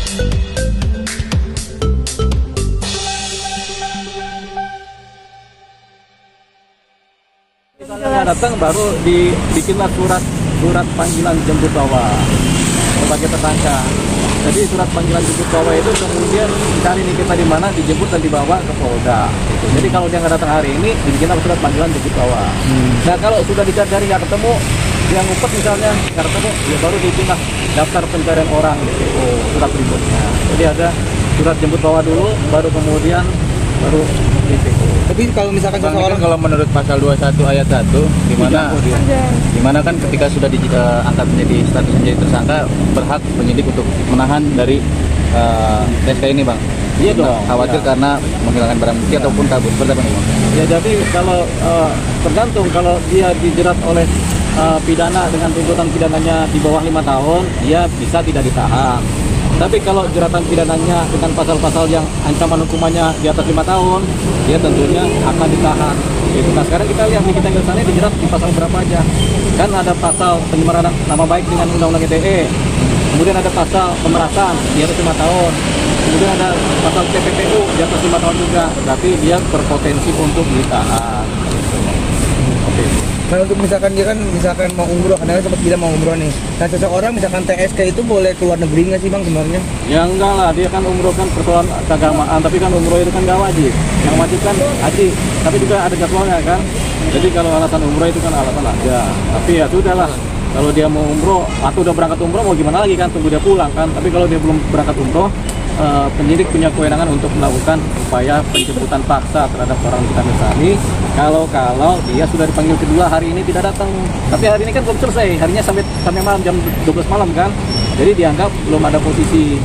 Misalnya datang baru dibikinlah surat panggilan jemput bawa sebagai tersangka. Jadi surat panggilan jemput bawa itu kemudian cari nih kita di mana, dijemput dan dibawa ke Polda. Gitu. Jadi kalau dia nggak datang hari ini, dibikinlah surat panggilan jemput bawa. Nah kalau sudah dicari nggak ketemu, dia ngumpet misalnya nggak ketemu, ya baru dibikinlah daftar pencarian orang gitu. Surat berikutnya. Jadi ada surat jemput bawa dulu, baru kemudian baru DPO. Tapi kalau misalkan seseorang, kalau menurut pasal 21 ayat 1 di mana kan ketika sudah diangkat menjadi status menjadi tersangka, berhak penyidik untuk menahan dari TSK ini, Bang. Iya dong. Khawatir karena menghilangkan barang bukti ataupun kabur. Seperti apa nih, Bang? Ya jadi kalau tergantung, kalau dia dijerat oleh pidana dengan tuntutan pidananya di bawah 5 tahun, dia bisa tidak ditahan. Tapi kalau jeratan pidananya dengan pasal-pasal yang ancaman hukumannya di atas 5 tahun, dia tentunya akan ditahan. Gitu. Nah sekarang kita lihat nih, kita ke sana dijerat di pasal berapa aja. Kan ada pasal pencemaran nama baik dengan Undang-Undang ITE. Kemudian ada pasal pemerasan di atas 5 tahun. Kemudian ada pasal TPPU di atas 5 tahun juga. Berarti dia berpotensi untuk ditahan. Oke. Nah untuk misalkan dia kan mau umroh, karena sempat bilang mau umroh nih. Nah seseorang misalkan TSK itu boleh keluar negeri nggak sih, Bang, sebenarnya? Ya enggak lah, dia kan umroh kan persoalan keagamaan, tapi kan umroh itu kan nggak wajib. Yang wajib kan haji, tapi juga ada jadwalnya kan. Jadi kalau alasan umroh itu kan alasan aja. Tapi ya sudahlah, kalau dia mau umroh atau udah berangkat umroh mau gimana lagi kan, tunggu dia pulang kan. Tapi kalau dia belum berangkat umroh, penyidik punya kewenangan untuk melakukan upaya penjemputan paksa terhadap orang kita ini kalau dia sudah dipanggil kedua hari ini tidak datang. Tapi hari ini kan belum selesai, harinya sampai malam jam 12 malam kan, jadi dianggap belum ada posisi.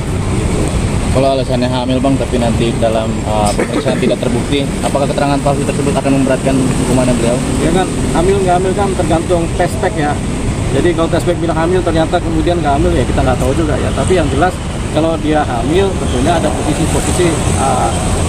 Kalau alasannya hamil, Bang, tapi nanti dalam pemeriksaan tidak terbukti, apakah keterangan palsu tersebut akan memberatkan hukumannya beliau? Ya kan, hamil nggak hamil kan tergantung tespek ya. Jadi kalau tespek bilang hamil ternyata kemudian nggak hamil, ya kita nggak tahu juga ya. Tapi yang jelas kalau dia hamil tentunya ada posisi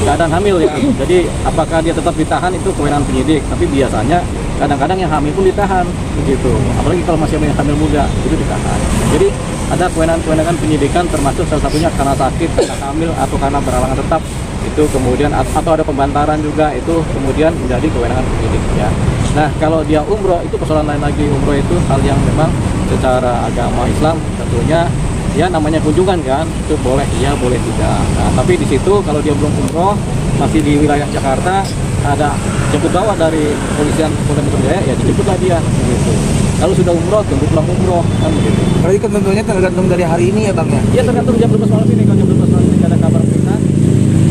keadaan hamil ya. Jadi apakah dia tetap ditahan itu kewenangan penyidik. Tapi biasanya kadang-kadang yang hamil pun ditahan begitu. Apalagi kalau masih hamil muda itu ditahan. Jadi ada kewenangan penyidikan, termasuk salah satunya karena sakit, karena hamil atau karena berhalangan tetap. Itu kemudian atau ada pembantaran juga, itu kemudian menjadi kewenangan penyidik ya. Nah kalau dia umroh itu persoalan lain lagi. Umroh itu hal yang memang secara agama Islam tentunya ya namanya kunjungan kan, itu boleh iya boleh tidak. Nah tapi di situ kalau dia belum umroh, masih di wilayah Jakarta, ada jemput bawa dari polisian Polda Metro Jaya, ya dijemputlah dia gitu. Kalau sudah umroh, tunggu pulang umroh kan begitu. Berarti kan tentunya tergantung dari hari ini ya, Bang ya? Iya tergantung jam 12 malam ini. Kalau jam 12 malam ini tidak ada kabar berita,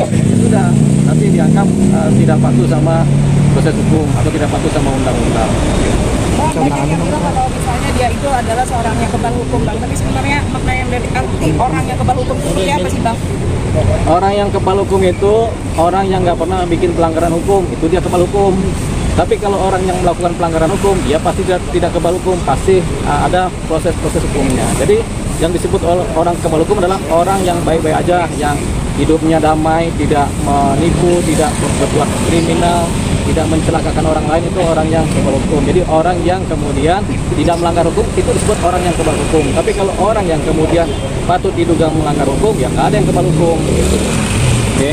ya sudah, nanti dianggap tidak patuh sama proses hukum atau tidak patuh sama undang-undang. Banyak yang bilang kalau misalnya dia itu adalah seorang yang kebal hukum, Bang. Tapi sebenarnya makna yang dari arti orang yang kebal hukum itu apa sih, Bang? Orang yang kebal hukum itu orang yang nggak pernah bikin pelanggaran hukum, itu dia kebal hukum. Tapi kalau orang yang melakukan pelanggaran hukum, dia pasti tidak kebal hukum, pasti ada proses-proses hukumnya. Jadi yang disebut orang kebal hukum adalah orang yang baik-baik aja, yang hidupnya damai, tidak menipu, tidak berbuat kriminal, tidak mencelakakan orang lain, itu orang yang kebal hukum. Jadi orang yang kemudian tidak melanggar hukum itu disebut orang yang kebal hukum. Tapi kalau orang yang kemudian patut diduga melanggar hukum, ya nggak ada yang kebal hukum. Gitu. Oke.